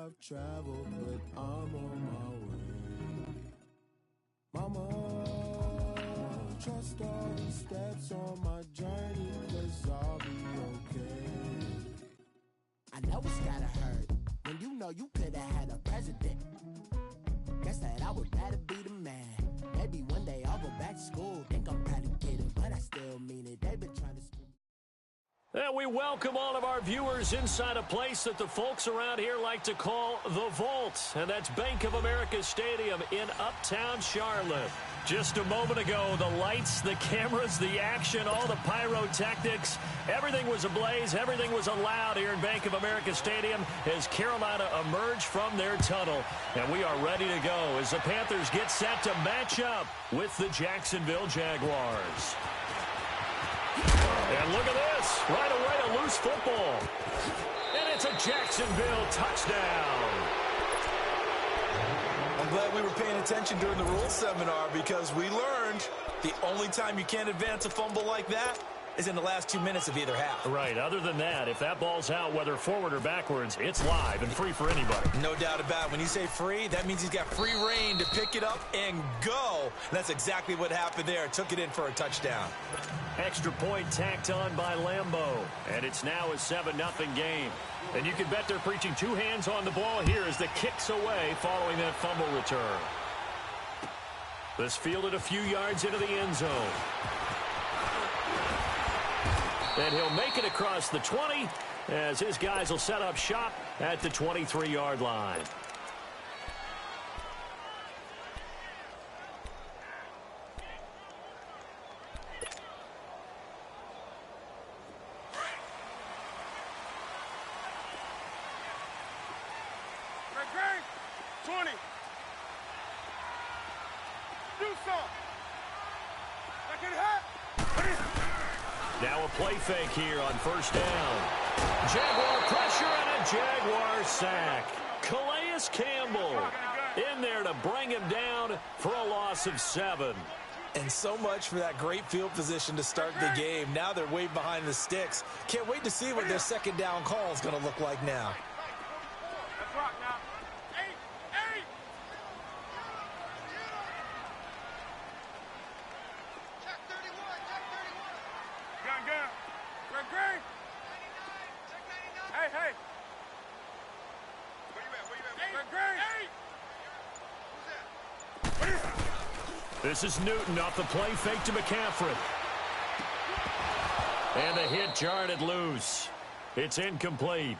I've traveled, but I'm on my way. Mama, trust all these steps on my journey, 'cause I'll be okay. I know it's gotta hurt when you know you could've had a president. Guess that I would rather be the man. Maybe one day I'll go back to school. Think I'm proud to get it, but I still mean it. They've been trying to screw. And we welcome all of our viewers inside a place that the folks around here like to call the Vault. And that's Bank of America Stadium in Uptown Charlotte. Just a moment ago, the lights, the cameras, the action, all the pyrotechnics, everything was ablaze, everything was allowed here in Bank of America Stadium as Carolina emerged from their tunnel. And we are ready to go as the Panthers get set to match up with the Jacksonville Jaguars. And look at this. Right away, a loose football. And it's a Jacksonville touchdown. I'm glad we were paying attention during the rules seminar because we learned the only time you can't advance a fumble like that is in the last 2 minutes of either half. Right. Other than that, if that ball's out, whether forward or backwards, it's live and free for anybody. No doubt about it. When you say free, that means he's got free reign to pick it up and go. And that's exactly what happened there. Took it in for a touchdown. Extra point tacked on by Lambeau. And it's now a 7-0 game. And you can bet they're preaching two hands on the ball here as the kick's away following that fumble return. This fielded a few yards into the end zone. And he'll make it across the 20 as his guys will set up shop at the 23-yard line. Great, 20. Do something. Like it hurt. Now a play fake here on first down. Jaguar pressure and a Jaguar sack. Calais Campbell in there to bring him down for a loss of 7. And so much for that great field position to start the game. Now they're way behind the sticks. Can't wait to see what their second down call is going to look like now. Let's rock now. 8. Check 31. Gun. Great. Hey. Where you at? Great. Who's that? This is Newton off the play fake to McCaffrey. And the hit jarred it loose. It's incomplete.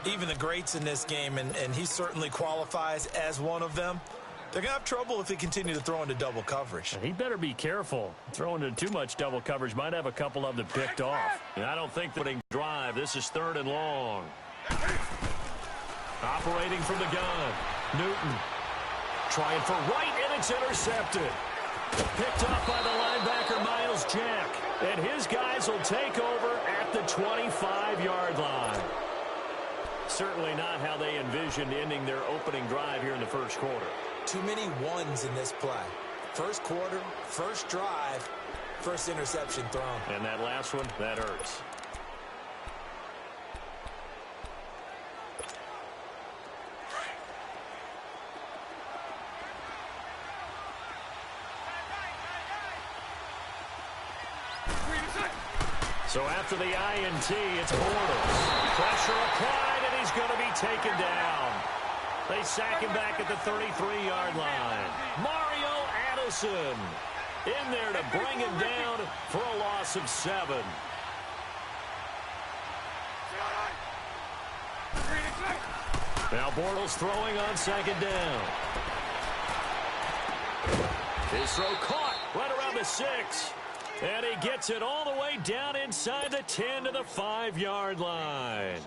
Even the greats in this game, and he certainly qualifies as one of them, they're going to have trouble if they continue to throw into double coverage. He better be careful. Throwing into too much double coverage might have a couple of them picked off. And I don't think that drive. This is 3rd and long. Operating from the gun. Newton trying for right, and it's intercepted. Picked up by the linebacker, Miles Jack. And his guys will take over at the 25-yard line. Certainly not how they envisioned ending their opening drive here in the first quarter. Too many ones in this play. First quarter, first drive, first interception thrown. And that last one, that hurts. So after the INT, it's Bortles. Pressure applied, and he's going to be taken down. They sack him back at the 33-yard line. Mario Addison in there to bring him down for a loss of 7. Now Bortles throwing on second down. His throw caught right around the 6. And he gets it all the way down inside the 10 to the 5-yard line.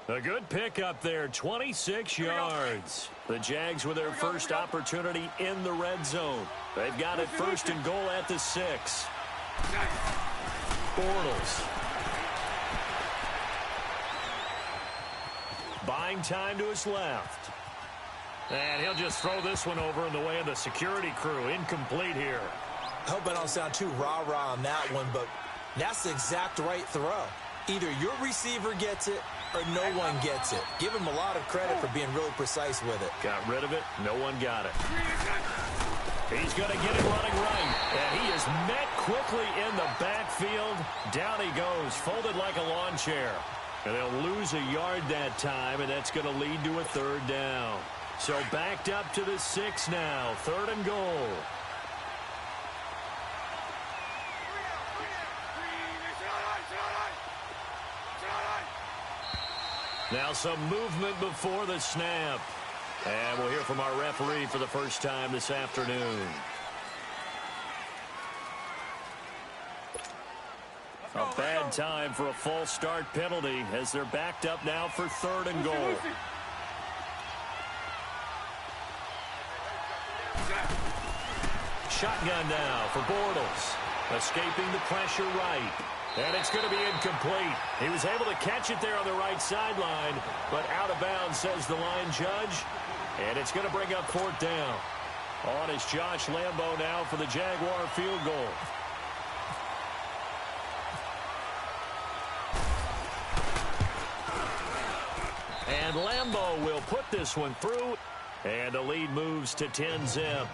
A good pickup there, 26 yards. The Jags with their first opportunity in the red zone. They've got it 1st and goal at the 6. Bortles. Buying time to his left. And he'll just throw this one over in the way of the security crew. Incomplete here. I hope I don't sound too rah-rah on that one, but that's the exact right throw. Either your receiver gets it or no one gets it. Give him a lot of credit for being really precise with it. Got rid of it. No one got it. He's going to get it running right. And he is met quickly in the backfield. Down he goes, folded like a lawn chair. And they'll lose a yard that time, and that's going to lead to a third down. So backed up to the 6 now. 3rd and goal. Now some movement before the snap. And we'll hear from our referee for the first time this afternoon. A bad time for a false start penalty as they're backed up now for 3rd and goal. Shotgun now for Bortles. Escaping the pressure right. And it's going to be incomplete. He was able to catch it there on the right sideline, but out of bounds, says the line judge. And it's going to bring up 4th down. On is Josh Lambo now for the Jaguar field goal. And Lambo will put this one through. And the lead moves to 10-zip.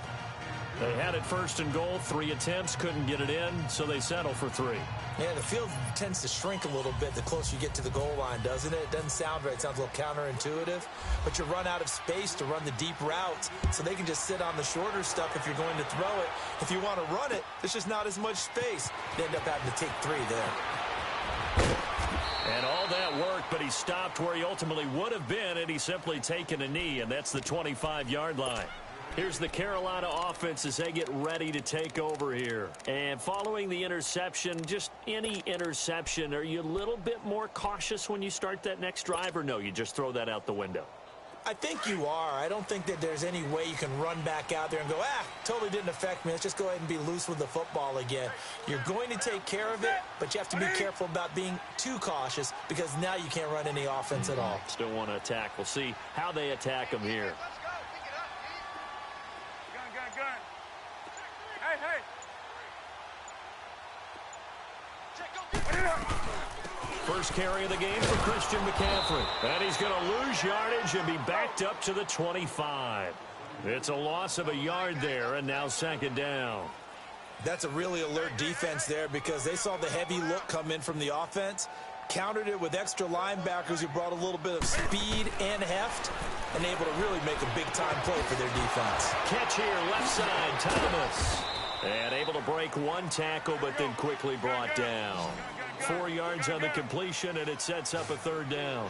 They had it 1st and goal, 3 attempts, couldn't get it in, so they settle for 3. Yeah, the field tends to shrink a little bit the closer you get to the goal line, doesn't it? It doesn't sound right. It sounds a little counterintuitive. But you run out of space to run the deep routes, so they can just sit on the shorter stuff if you're going to throw it. If you want to run it, there's just not as much space. You end up having to take 3 there. And all that worked, but he stopped where he ultimately would have been, and he's simply taken a knee, and that's the 25-yard line. Here's the Carolina offense as they get ready to take over here. And following the interception, just any interception, are you a little bit more cautious when you start that next drive, or no, you just throw that out the window? I think you are. I don't think that there's any way you can run back out there and go, totally didn't affect me. Let's just go ahead and be loose with the football again. You're going to take care of it, but you have to be careful about being too cautious because now you can't run any offense at all. Still want to attack. We'll see how they attack them here. First carry of the game for Christian McCaffrey. And he's going to lose yardage and be backed up to the 25. It's a loss of a yard there, and now 2nd down. That's a really alert defense there because they saw the heavy look come in from the offense, countered it with extra linebackers who brought a little bit of speed and heft, and able to really make a big-time play for their defense. Catch here, left side, Thomas. And able to break 1 tackle, but then quickly brought down. 4 yards on the completion, and it sets up a 3rd down.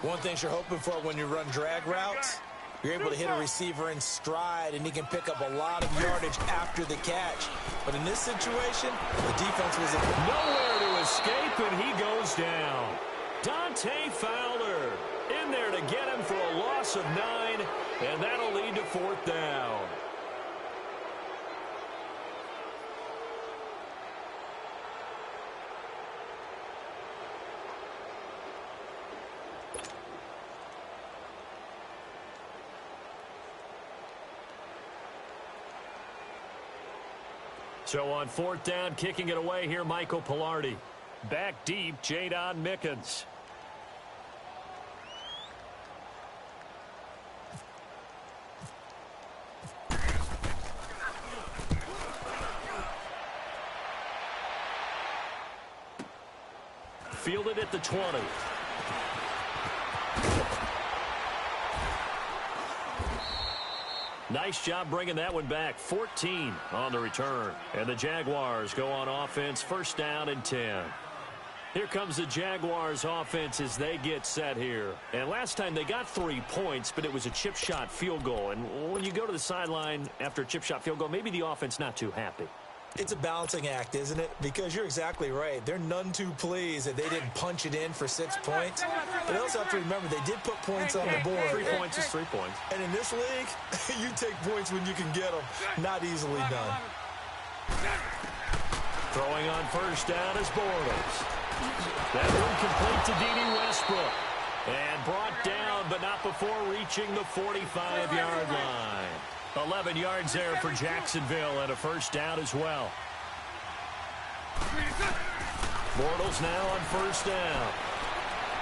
One thing you're hoping for when you run drag routes, you're able to hit a receiver in stride, and he can pick up a lot of yardage after the catch. But in this situation, the defense was nowhere to escape, and he goes down. Dante Fowler in there to get him for a loss of 9, and that'll lead to 4th down. So on 4th down, kicking it away here, Michael Pilardi. Back deep, Jadon Mickens. Fielded at the 20. Nice job bringing that one back. 14 on the return. And the Jaguars go on offense, 1st down and 10. Here comes the Jaguars offense as they get set here. And last time they got 3 points, but it was a chip shot field goal. And when you go to the sideline after a chip shot field goal, maybe the offense not too happy. It's a balancing act, isn't it? Because you're exactly right. They're none too pleased that they didn't punch it in for 6 points. But they also have to remember they did put points on the board. 3 points is 3 points. And in this league, you take points when you can get them. Not easily done. Throwing on 1st down is Bortles. That one complete to D.D. Westbrook. And brought down, but not before reaching the 45-yard line. 11 yards there for Jacksonville and a 1st down as well. Bortles now on 1st down.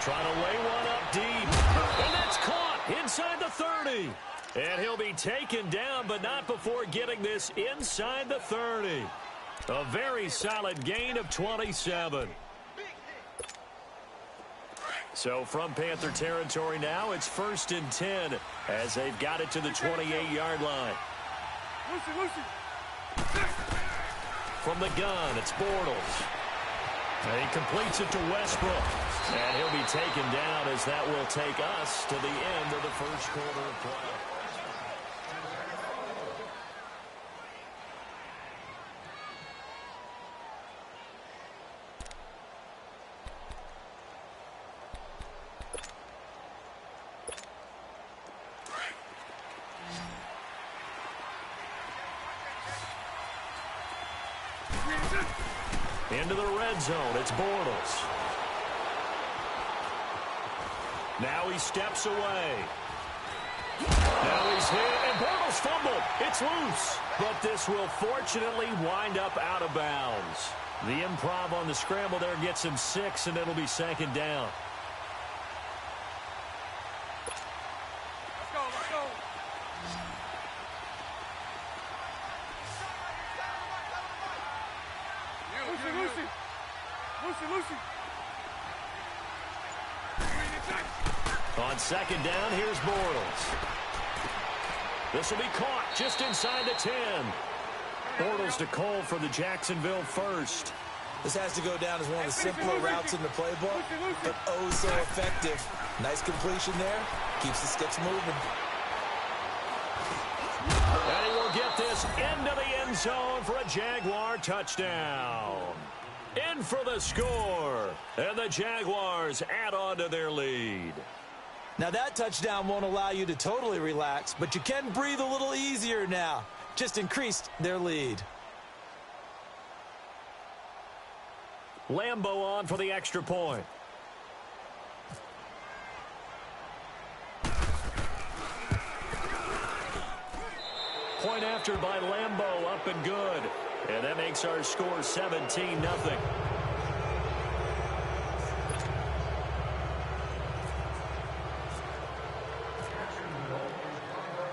Trying to lay one up deep. And that's caught inside the 30. And he'll be taken down, but not before getting this inside the 30. A very solid gain of 27. So from Panther territory now, it's 1st and 10 as they've got it to the 28-yard line. From the gun, it's Bortles. And he completes it to Westbrook. And he'll be taken down as that will take us to the end of the first quarter of play. Into the red zone, it's Bortles. Now he steps away. Now he's hit, and Bortles fumbled. It's loose, but this will fortunately wind up out of bounds. The improv on the scramble there gets him 6, and it'll be 2nd down. Let's go. Lucy. On 2nd down, here's Bortles. This will be caught just inside the 10. Bortles to Cole for the Jacksonville first. This has to go down as one of the simpler routes in the playbook, but oh so effective. Nice completion there. Keeps the sticks moving. And he will get this into the end zone for a Jaguar touchdown. In for the score. And the Jaguars add on to their lead. Now that touchdown won't allow you to totally relax, but you can breathe a little easier now. Just increased their lead. Lambo on for the extra point. Point after by Lambo, up and good. And that makes our score 17-0.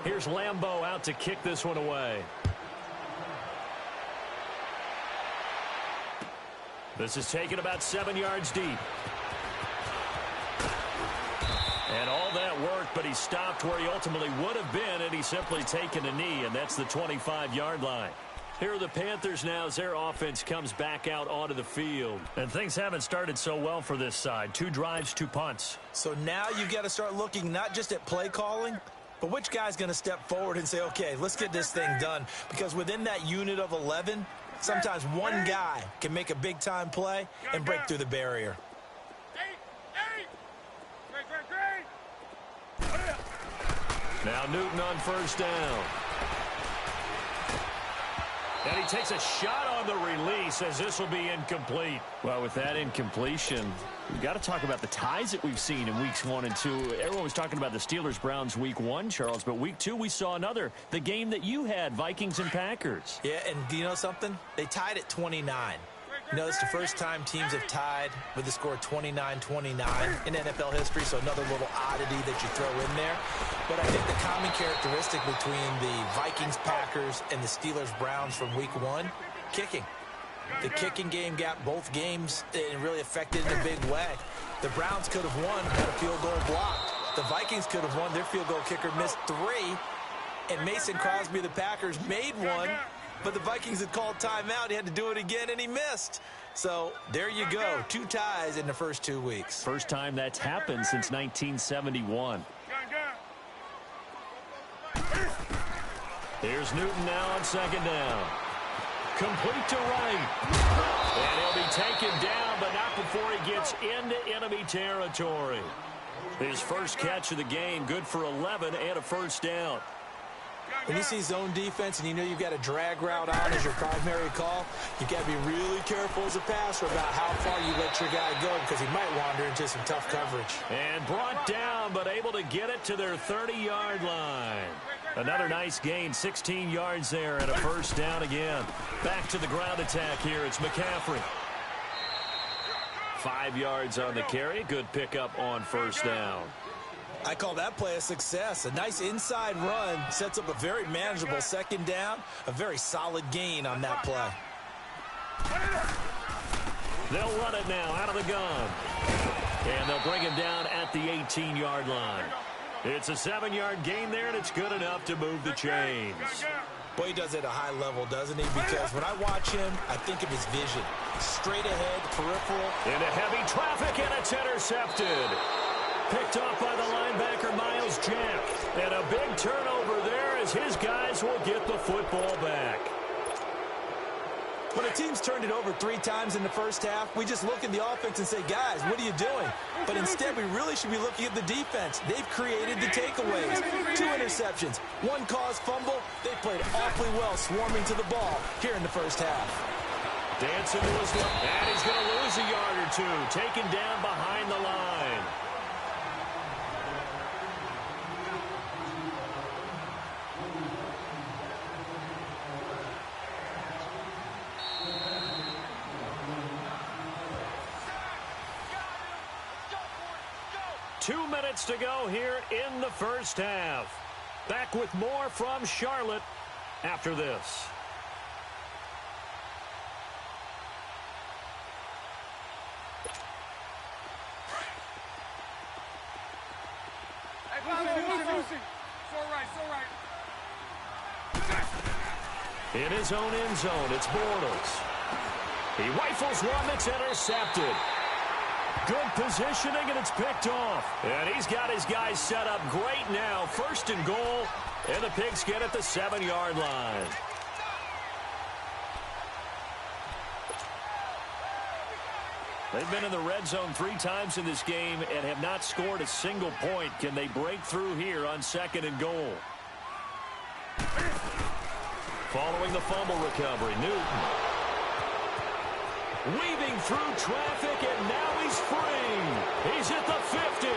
Here's Lambo out to kick this one away. This is taken about 7 yards deep. And all that worked, but he stopped where he ultimately would have been, and he's simply taken a knee, and that's the 25-yard line. Here are the Panthers now as their offense comes back out onto the field. And things haven't started so well for this side. 2 drives, 2 punts. So now you've got to start looking not just at play calling, but which guy's going to step forward and say, okay, let's get this thing done. Because within that unit of 11, sometimes one guy can make a big-time play and break through the barrier. Now Newton on 1st down. And he takes a shot on the release as this will be incomplete. Well, with that incompletion, we've got to talk about the ties that we've seen in weeks 1 and 2. Everyone was talking about the Steelers-Browns week 1, Charles, but week 2 we saw another. The game that you had, Vikings and Packers. Yeah, and do you know something? They tied at 29. You know, it's the first time teams have tied with the score 29-29 in NFL history, so another little oddity that you throw in there. But I think the common characteristic between the Vikings, Packers, and the Steelers-Browns from week 1, kicking. The kicking game got both games and really affected in a big way. The Browns could have won, got a field goal blocked. The Vikings could have won. Their field goal kicker missed 3, and Mason Crosby, the Packers, made 1. But the Vikings had called timeout. He had to do it again, and he missed. So there you go. 2 ties in the first 2 weeks. First time that's happened since 1971. Here's Newton now on 2nd down. Complete to right. And he'll be taken down, but not before he gets into enemy territory. His first catch of the game, good for 11 and a 1st down. When you see zone defense and you know you've got a drag route on as your primary call, you've got to be really careful as a passer about how far you let your guy go because he might wander into some tough coverage. And brought down, but able to get it to their 30-yard line. Another nice gain, 16 yards there and a 1st down again. Back to the ground attack here. It's McCaffrey. 5 yards on the carry. Good pickup on first down. I call that play a success. A nice inside run sets up a very manageable second down. A very solid gain on that play. They'll run it now out of the gun. And they'll bring him down at the 18-yard line. It's a 7-yard gain there, and it's good enough to move the chains. Boy, he does it at a high level, doesn't he? Because when I watch him, I think of his vision. Straight ahead, peripheral. Into heavy traffic, and it's intercepted. Picked off by the linebacker, Miles Jack. And a big turnover there as his guys will get the football back. When a team's turned it over 3 times in the first half, we just look at the offense and say, guys, what are you doing? But instead, we really should be looking at the defense. They've created the takeaways. 2 interceptions, 1 caused fumble. They played awfully well swarming to the ball here in the first half. Dancing to his left, and he's going to lose a yard or 2. Taken down behind the line. Two minutes to go here in the first half. Back with more from Charlotte after this. In his own end zone, it's Bortles. He rifles one that's intercepted. Good positioning, and it's picked off. And he's got his guys set up great now. 1st and goal, and the Pigskin at the 7-yard line. They've been in the red zone 3 times in this game and have not scored a single point. Can they break through here on 2nd and goal? Following the fumble recovery, Newton. Weaving through traffic, and now he's free. He's at the 50.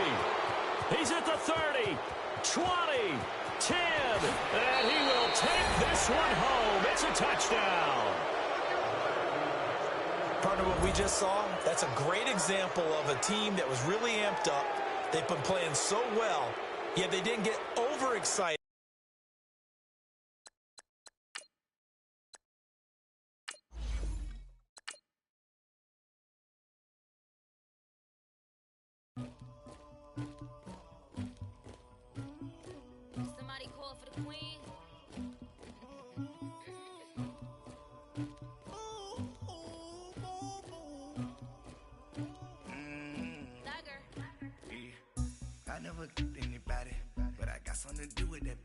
He's at the 30, 20, 10, and he will take this one home. It's a touchdown. Partner, what we just saw, that's a great example of a team that was really amped up. They've been playing so well, yet they didn't get overexcited. Somebody call for the queen. I never get anybody, but I got something to do with that.